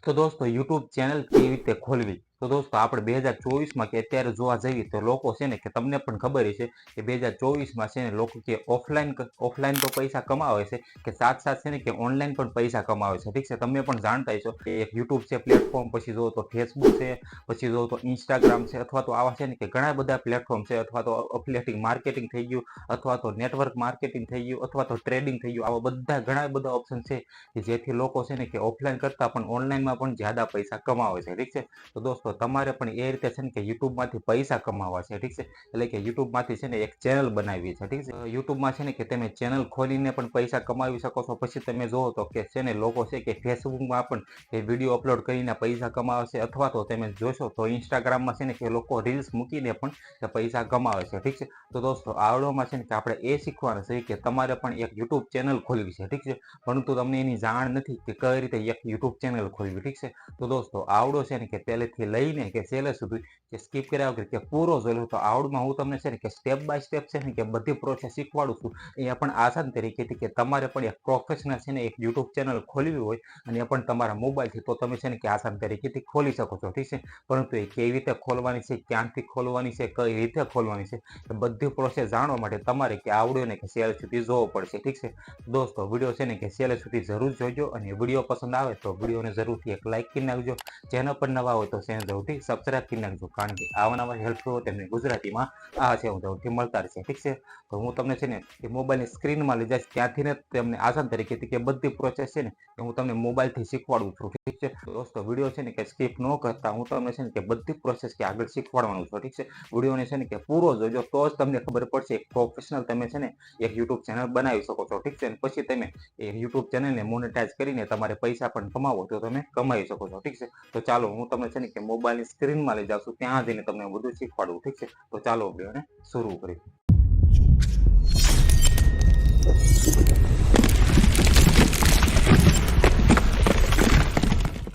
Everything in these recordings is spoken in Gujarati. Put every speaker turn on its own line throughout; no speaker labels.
તો દોસ્તો યુટ્યુબ ચેનલ કેવી રીતે ખોલવી? તો દોસ્તો આપણે 2024માં કે અત્યારે જોવા જઈએ તો લોકો છે ને કે તમને પણ ખબર હશે કે 2024માં છે ને લોકો કે ઓફલાઈન તો પૈસા કમાવે છે કે સાથ છે ને કે ઓનલાઈન પણ પૈસા કમાવે છે. ઠીક છે, તમે પણ જાણતા હશો કે એક યુટ્યુબ છે પ્લેટફોર્મ, પછી જોવો તો ફેસબુક છે, પછી જોવો તો ઇન્સ્ટાગ્રામ છે, અથવા તો આવા છે ને કે ઘણા બધા પ્લેટફોર્મ છે, અથવા તો અફિલિયેટિંગ માર્કેટિંગ થઈ ગયું, અથવા તો નેટવર્ક માર્કેટિંગ થઈ ગયું, અથવા તો ટ્રેડિંગ થઈ ગયું. આવા બધા ઘણા બધા ઓપ્શન છે કે જેથી લોકો છે ને કે ઓફલાઈન કરતા પણ ઓનલાઈનમાં પણ જ્યાદા પૈસા કમાવે છે. ઠીક છે, તો દોસ્તો તમારે પણ એ રીતે છે ને કે યુટ્યુબમાંથી પૈસા કમાવા છે. ઠીક છે, એટલે કે યુટ્યુબમાંથી છે ને એક ચેનલ બનાવી છે. ઠીક છે, યુટ્યુબમાં છે ને કે તમે ચેનલ ખોલીને પણ પૈસા કમાવી શકો છો. પછી તમે જોવો તો કે છે ને લોકો છે કે ફેસબુકમાં પણ એ વિડીયો અપલોડ કરીને પૈસા કમાવે છે, અથવા તો તમે જોશો તો ઇન્સ્ટાગ્રામમાં છે ને કે લોકો રીલ્સ મૂકીને પણ પૈસા કમાવે છે. ઠીક છે, તો દોસ્તો આવડોમાં છે ને કે આપણે એ શીખવાનું છે કે તમારે પણ એક યુટ્યુબ ચેનલ ખોલવી છે. ઠીક છે, પરંતુ તમને એની જાણ નથી કે કઈ રીતે એક યુટ્યુબ ચેનલ ખોલવી. ઠીક છે, તો દોસ્તો આવડો છે ને કે પહેલેથી લઈને કે છેલ્લે સુધી કે સ્કીપ કર્યા વગર કે પૂરો જોયેલો, તો આવડમાં હું તમને છે ને કે સ્ટેપ બાય સ્ટેપ છે ને કે બધી પ્રોસેસ શીખવાડું છું. અહીંયા પણ આસાન તરીકેથી કે તમારે પણ એક પ્રોફેશનલ છે ને એક યુટ્યુબ ચેનલ ખોલવી હોય અને એ પણ તમારા મોબાઈલથી, તો તમે છે ને કે આસાન તરીકેથી ખોલી શકો છો. ઠીક છે, પરંતુ એ કેવી રીતે ખોલવાની છે, ક્યાંથી ખોલવાની છે, કઈ રીતે ખોલવાની છે, એ બધી પ્રોસેસ જાણવા માટે તમારે કે આવડ્યો ને કે છેલ્લે સુધી જોવો પડશે. ઠીક છે, દોસ્તો વિડીયો છે ને કે છેલ્લે સુધી જરૂર જોઈજો, અને વિડીયો પસંદ આવે તો વિડીયોને જરૂરથી એક લાઈક કરી નાખજો. ચેનલ પર નવા હોય તો ચેનલ જરૂરથી સબસ્ક્રાઇબ કરી નાખજો, કારણ કે આવા નવા હેલ્પફુલ તેમને ગુજરાતીમાં આ છે હું જરૂરથી મળતા રહેશે. ઠીક છે, તો હું તમને છે ને એ મોબાઈલની સ્ક્રીનમાં લઈ જઈશ, ત્યાંથી ને તમને આસાન તરીકેથી કે બધી પ્રોસેસ છે ને કે હું તમને મોબાઈલથી શીખવાડું છું. ઠીક છે, દોસ્તો વિડીયો છે ને કે સ્કીપ ન કરતા હું તમને છે ને કે બધી પ્રોસેસ કે આગળ શીખવાડવાનું છું. ઠીક છે, વિડીયોને છે ને કે પૂરો જોજો, તો જ તમને ખબર પડશે એક પ્રોફેશનલ તમે છે ને એક યુટ્યુબ ચેનલ બનાવી શકો છો. ઠીક છે, પછી તમે એ યુટ્યુબ ચેનલને મોનેટાઈઝ કરીને તમારે પૈસા પણ કમાવો તો તમે કમાઈ શકો છો. ઠીક છે, તો ચાલો હું તમને છે ને કે મોબાઈલની સ્ક્રીનમાં લઈ જાઉં છું, ત્યાં જઈને તમને બધું શીખવાડું. ઠીક છે, તો ચાલો વિડીયોને શરૂ કરીએ.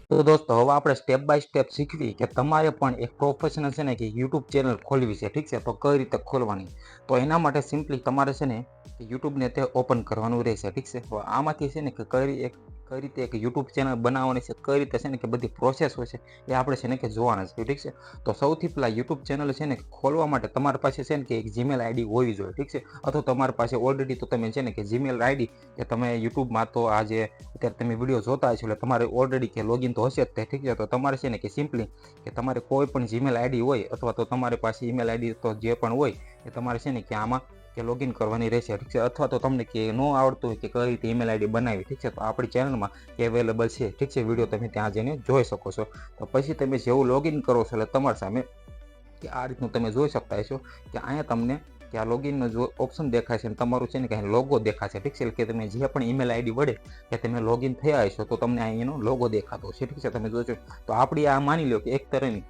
તો દોસ્તો હવે આપણે સ્ટેપ બાય સ્ટેપ શીખવી કે તમારે પણ એક પ્રોફેશનલ છે ને કે યુટ્યુબ ચેનલ ખોલવી છે. ઠીક છે, તો કઈ રીતે ખોલવાની, તો એના માટે સિમ્પલી તમારે છે ને યુટ્યુબને તે ઓપન કરવાનું રહેશે. ઠીક છે, તો આમાંથી છે ને કે કઈ રીતે એક યુટ્યુબ ચેનલ બનાવવાની છે, કઈ રીતે છે ને કે બધી પ્રોસેસ હોય છે એ આપણે છે ને કે જોવાના છે. ઠીક છે, તો સૌથી પહેલા યુટ્યુબ ચેનલ છે ને ખોલવા માટે તમારી પાસે છે ને કે એક જીમેલ આઈડી હોવી જોઈએ. ઠીક છે, અથવા તમારી પાસે ઓલરેડી તો તમે છે ને કે જીમેલ આઈડી કે તમે યુટ્યુબમાં તો આજે અત્યારે તમે વિડીયો જોતા હશો એટલે તમારે ઓલરેડી કે લોગિન તો હશે જ તે. ઠીક છે, તો તમારે છે ને કે સિમ્પલી કે તમારે કોઈ પણ જીમેલ આઈડી હોય, અથવા તો તમારી પાસે ઈમેલ આઈડી તો જે પણ હોય એ તમારે છે ને કે આમાં કે લોગિન કરવાની રહેશે. ઠીક છે, અથવા તો તમને કે ન આવડતું હોય કે કઈ રીતે ઈમેલ આઈડી બનાવી. ઠીક છે, તો આપણી ચેનલમાં એ અવેલેબલ છે. ઠીક છે, વિડીયો તમે ત્યાં જઈને જોઈ શકો છો. તો પછી તમે જેવું લોગિન કરો છો એટલે તમારી સામે કે આ રીતનું તમે જોઈ શકતા હશો કે અહીંયા તમને કે આ લોગિનનો જો ઓપ્શન દેખાય છે, તમારું છે ને કે લોગો દેખાશે. ઠીક છે, કે તમે જે પણ ઈમેલ આઈડી વડે કે તમે લોગિન થયા હશો તો તમને અહીંયાનો લોગો દેખાતો છે. ઠીક છે, તમે જોજો. તો આપણી આ માની લો કે એક તરહની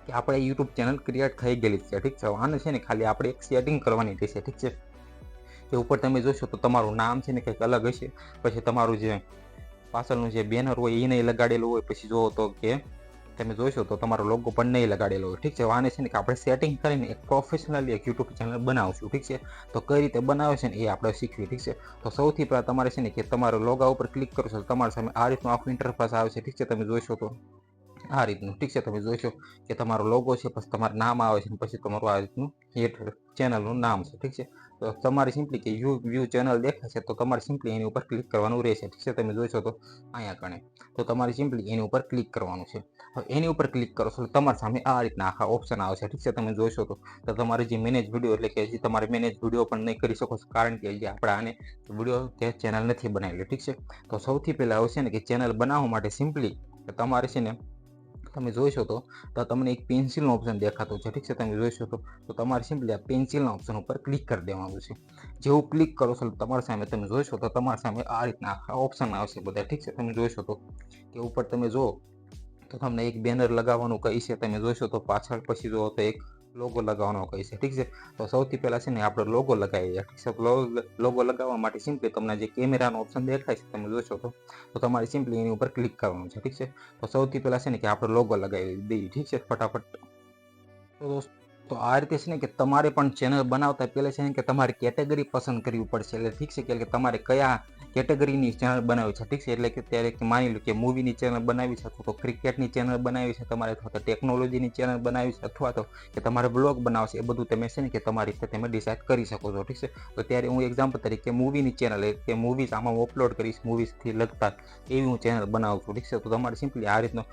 કે આપણે યુટ્યુબ ચેનલ ક્રિએટ થઈ ગયેલી છે. ઠીક છે, આને છે ને ખાલી આપણે એક સેટિંગ કરવાની રહેશે. ઠીક છે, કે ઉપર તમે જોશો તો તમારું નામ છે ને કંઈક અલગ હશે, પછી તમારું જે પાછળનું જે બેનર હોય એ નહીં લગાડેલું હોય, પછી જોવો તો કે તમે જોશો તો તમારો લોગો પણ નહીં લગાડેલો હોય. ઠીક છે, આને છે ને કે આપણે સેટિંગ કરીને એક પ્રોફેશનલી એક યુટ્યુબ ચેનલ બનાવશું. ઠીક છે, તો કઈ રીતે બનાવે છે ને એ આપણે શીખવી. ઠીક છે, તો સૌથી પહેલા તમારે છે ને કે તમારો લોગા ઉપર ક્લિક કરશો તો તમારી સામે આ રીતનું આખું ઇન્ટરફેસ આવે છે. ઠીક છે, તમે જોશો તો આ રીતનું. ઠીક છે, તમે જોશો કે તમારો લોગો છે, પછી તમારું નામ આવે છે, પછી તમારું આ રીતનું ચેનલનું નામ છે. ઠીક છે, તો તમારે સિમ્પલી કે વ્યૂ ચેનલ દેખાશે તો તમારે સિમ્પલી એની ઉપર ક્લિક કરવાનું રહેશે. ઠીક છે, તમે જોશો તો અહીંયા કણે તો તમારે સિમ્પલી એની ઉપર ક્લિક કરવાનું છે. હવે એની ઉપર ક્લિક કરો છો તમારી સામે આ રીતના આખા ઓપ્શન આવશે. ઠીક છે, તમે જોશો તો તમારે જે મેનેજ વિડીયો એટલે કે જે તમારે મેનેજ વિડીયો પણ નહીં કરી શકો છો, કારણ કે જે આપણે આને વિડીયો કે ચેનલ નથી બનાવેલી. ઠીક છે, તો સૌથી પહેલાં આવશે ને કે ચેનલ બનાવવા માટે સિમ્પલી તમારે છે ને તમે જોઈશો તો તમને એક પેન્સિલનો ઓપ્શન દેખાતો છે. ઠીક છે, તમે જોઈશો તો તમારે સિમ્પલી આ પેન્સિલના ઓપ્શન ઉપર ક્લિક કરી દેવાનું છે. જેવું ક્લિક કરો છો તમારી સામે તમે જોઈશો તો તમારી સામે આ રીતના આખા ઓપ્શન આવશે બધા. ઠીક છે, તમે જોઈશો તો કે ઉપર તમે જુઓ તો તમને એક બેનર લગાવવાનું કહી છે. તમે જોઈશો તો પાછળ પછી જુઓ તો એક લોગો લગાવવાનો કહી છે. ઠીક છે, તો સૌથી પહેલાં છે ને આપણે લોગો લગાવીએ. ઠીક છે, લોગો લગાવવા માટે સિમ્પલી તમને જે કેમેરાનો ઓપ્શન દેખાય છે તમે જોશો તો તમારે સિમ્પલી એની ઉપર ક્લિક કરવાનું છે. ઠીક છે, તો સૌથી પહેલાં છે ને કે આપણે લોગો લગાવી દઈએ. ઠીક છે, ફટાફટ. તો તો આ રીતે છે ને કે તમારે પણ ચેનલ બનાવતા પહેલાં છે ને કે તમારે કેટેગરી પસંદ કરવી પડશે. એટલે ઠીક છે કે તમારે કયા કેટેગરીની ચેનલ બનાવી છે, ઠીક છે. એટલે કે ત્યારે માની લો કે મૂવીની ચેનલ બનાવી છે, અથવા તો ક્રિકેટની ચેનલ બનાવી છે તમારે, અથવા તો ટેકનોલોજીની ચેનલ બનાવી છે, અથવા તો કે તમારે બ્લોગ બનાવશે. એ બધું તમે છે ને કે તમારી રીતે તમે ડિસાઇડ કરી શકો છો, ઠીક છે. તો ત્યારે હું એક્ઝામ્પલ તરીકે મૂવીની ચેનલ કે મૂવીઝ આમાં અપલોડ કરીશ, મૂવીઝથી લગતા એવી હું ચેનલ બનાવું છું, ઠીક છે. તો તમારે સિમ્પલી આ રીતનો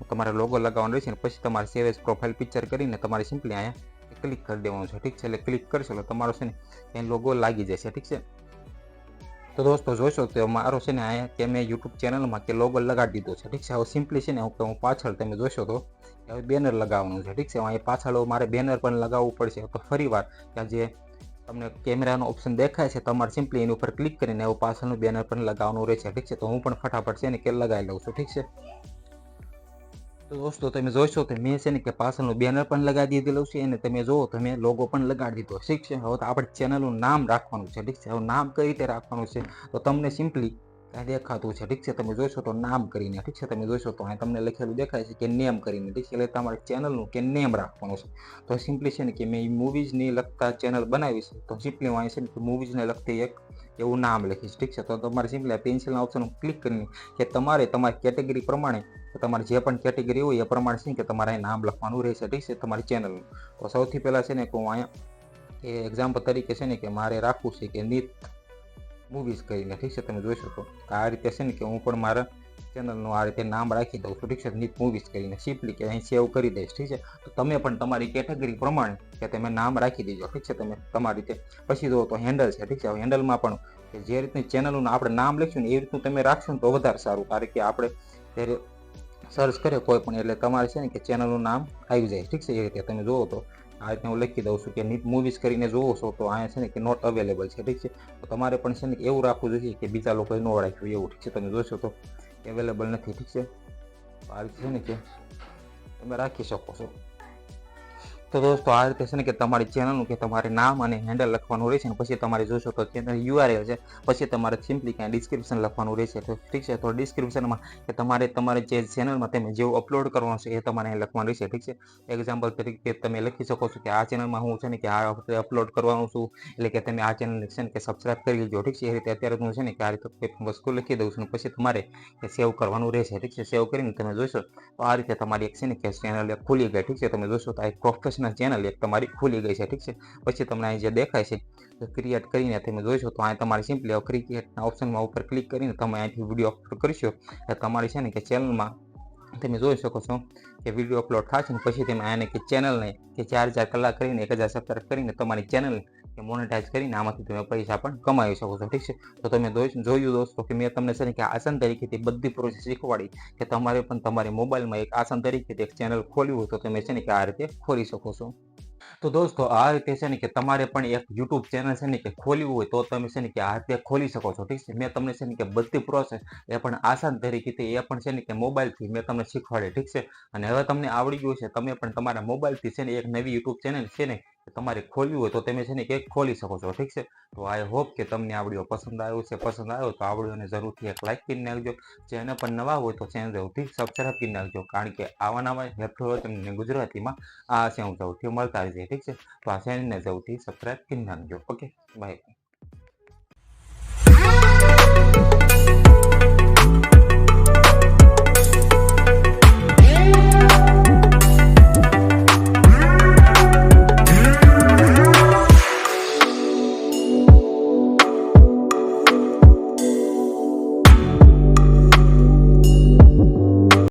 તમારે લોગો લગાવવાનો રહેશે, ને પછી તમારે સેવ એઝ પ્રોફાઇલ પિક્ચર કરીને તમારે સિમ્પલી અહીંયા ક્લિક કરી દેવાનું છે, ઠીક છે. એટલે ક્લિક કરશો એટલે તમારો છે ને એ લોગો લાગી જશે, ઠીક છે. તો દોસ્તો જોશો તો મારો છે ને અહીંયા કે મેં યુટ્યુબ ચેનલમાં કે લોગો લગાડી દીધો છે, ઠીક છે. હવે સિમ્પલી છે ને હું પાછળ તમે જોશો તો હવે બેનર લગાવવાનું છે, ઠીક છે. અહીંયા પાછળ મારે બેનર પણ લગાવવું પડશે. તો ફરીવાર ત્યાં જે તમને કેમેરાનો ઓપ્શન દેખાય છે, તમારે સિમ્પલી એની ઉપર ક્લિક કરીને એવું પાછળનું બેનર પણ લગાવવાનું રહેશે, ઠીક છે. તો હું પણ ફટાફટ છે ને કે લગાવી લઉં છું, ઠીક છે. તો દોસ્તો તમે જોશો તો મેં છે ને કે પાછળનું બેનર પણ લગાવી દીધેલું છે, અને તમે જુઓ તો મેં લોગો પણ લગાડી દીધો, ઠીક છે. હવે તો આપણે ચેનલનું નામ રાખવાનું છે, ઠીક છે. હવે નામ કઈ રીતે રાખવાનું છે તો તમને સિમ્પલી ત્યાં દેખાતું છે, ઠીક છે. તમે જોશો તો નામ કરીને, ઠીક છે. તમે જોશો તો અહીં તમને લખેલું દેખાય છે કે નેમ કરીને, ઠીક છે. એટલે તમારે ચેનલનું કે નેમ રાખવાનું છે. તો સિમ્પલી છે ને કે મેં મૂવીઝની લગતા ચેનલ બનાવી છે, તો સિમ્પલી હું અહીં છે ને કે મૂવીઝને લગતી એક એવું નામ લખીશ, ઠીક છે. તો તમારે સિમ્પલી આ પેન્સિલના ઓપ્શન ક્લિક કરીને કે તમારે તમારી કેટેગરી પ્રમાણે તમારે જે પણ કેટેગરી હોય એ પ્રમાણે છે કે તમારે અહીં નામ લખવાનું રહેશે, ઠીક છે, તમારી ચેનલનું. તો સૌથી પહેલાં છે ને કે હું અહીંયા એ એક્ઝામ્પલ તરીકે છે ને કે મારે રાખવું છે કે નીત મૂવીઝ કરીને, ઠીક છે. તમે જોઈ શકો આ રીતે છે ને કે હું પણ મારા ચેનલનું આ રીતે નામ રાખી દઉં છું, ઠીક છે, નીત મૂવીઝ કરીને. સિમ્પલી કે અહીં સેવ કરી દઈશ, ઠીક છે. તો તમે પણ તમારી કેટેગરી પ્રમાણે કે તમે નામ રાખી દેજો, ઠીક છે, તમે તમારી રીતે. પછી જુઓ તો હેન્ડલ છે, ઠીક છે. હેન્ડલમાં પણ કે જે રીતની ચેનલનું આપણે નામ લખીશું ને એ રીતનું તમે રાખશો ને તો વધારે સારું, કારણ કે આપણે ત્યારે સર્ચ કરે કોઈ પણ એટલે તમારે છે ને કે ચેનલનું નામ આવી જાય, ઠીક છે. એ રીતે તમે જુઓ તો આ રીતે હું લખી દઉં છું કે નીત મૂવીઝ કરીને જોવો છો તો અહીંયા છે ને કે નોટ અવેલેબલ છે, ઠીક છે. તો તમારે પણ છે ને એવું રાખવું જોઈએ કે બીજા લોકોએ ન રાખ્યું એવું, ઠીક છે. તમે જોશો તો અવેલેબલ નથી, ઠીક છે. તો આ રીતે છે ને કે તમે રાખી શકો છો. તો દોસ્તો આ રીતે છે ને કે તમારી ચેનલનું કે તમારે નામ અને હેન્ડલ લખવાનું રહેશે, ને પછી તમારે જોશો તો ચેનલ URL છે, પછી તમારે સિમ્પલી ક્યાં ડિસ્ક્રિપ્શન લખવાનું રહેશે, તો ઠીક છે. તો ડિસ્ક્રિપ્શનમાં કે તમારે જે ચેનલમાં તમે જેવું અપલોડ કરવાનું છે એ તમારે અહીં લખવાનું રહેશે, ઠીક છે. એક્ઝામ્પલ તરીકે તમે લખી શકો છો કે આ ચેનલમાં હું છે ને કે આ વખતે અપલોડ કરવાનું છું, એટલે કે તમે આ ચેનલને છે ને કે સબસ્ક્રાઈબ કરી લેજો, ઠીક છે. એ રીતે અત્યારે હું છે ને કે આ રીતે કોઈ પણ વસ્તુ લખી દઉં છું, પછી તમારે સેવ કરવાનું રહેશે, ઠીક છે. સેવ કરીને તમે જોશો તો આ રીતે તમારી એક છે ને કે ચેનલ ખુલી ગઈ, ઠીક છે. તમે જોશો તો આ એક પ્રોફેશનલ ચેનલ એક તમારી ખુલી ગઈ છે, ઠીક છે. પછી તમને અહીં જે દેખાય છે ક્રિએટ કરીને તમે જોઈશો તો અહીં તમારે સિમ્પલી ક્રિએટના ઓપ્શનમાં ઉપર ક્લિક કરીને તમે અહીંથી વિડીયો અપલોડ કરશો એટલે તમારી છે ને કે ચેનલમાં તમે જોઈ શકો છો કે વિડીયો અપલોડ થશે ને પછી તમે આને કે ચેનલને કે 4 કલાક કરીને 1000 સબસ્ક્રાઈબ કરીને તમારી ચેનલ કે મોનેટાઈઝ કરીને આમાંથી તમે પૈસા પણ કમાવી શકો છો, ઠીક છે. તો તમે જોયું દોસ્તો કે મેં તમને છે ને કે આસાન તરીકેથી બધી પ્રોસેસ શીખવાડી કે તમારે પણ તમારી મોબાઈલમાં એક આસાન તરીકેથી એક ચેનલ ખોલવી હોય તો તમે છે ને કે આ રીતે ખોલી શકો છો. તો દોસ્તો આ રીતે છે ને કે તમારે પણ એક યુટ્યુબ ચેનલ છે ને કે ખોલવી હોય તો તમે છે ને કે આ રીતે ખોલી શકો છો, ઠીક છે. મેં તમને છે ને કે બધી પ્રોસેસ એ પણ આસાન તરીકેથી એ પણ છે ને કે મોબાઈલથી મેં તમને શીખવાડી, ઠીક છે. અને હવે તમને આવડી ગયું છે, તમે પણ તમારા મોબાઈલથી છે ને એક નવી યુટ્યુબ ચેનલ છે ને તમારે ખોલવી હોય તો તમે છે ને કે ખોલી શકો છો, ઠીક છે. તો આઈ હોપ કે તમને આ વિડીયો પસંદ આવ્યો છે. પસંદ આવ્યો તો આ વિડીયોને જરૂરથી એક લાઈક કરી નાખજો. ચેનલ પર નવા હોય તો ચેનલ જરૂરથી સબસ્ક્રાઈબ કરી નાખજો, કારણ કે આવા નવા હેલ્પફુલ તમને ગુજરાતીમાં આ છે હું જરૂરથી મળતા રહેશે, ઠીક છે. તો આ ચેનલને જરૂરથી સબસ્ક્રાઈબ કરી નાખજો. Okay, by.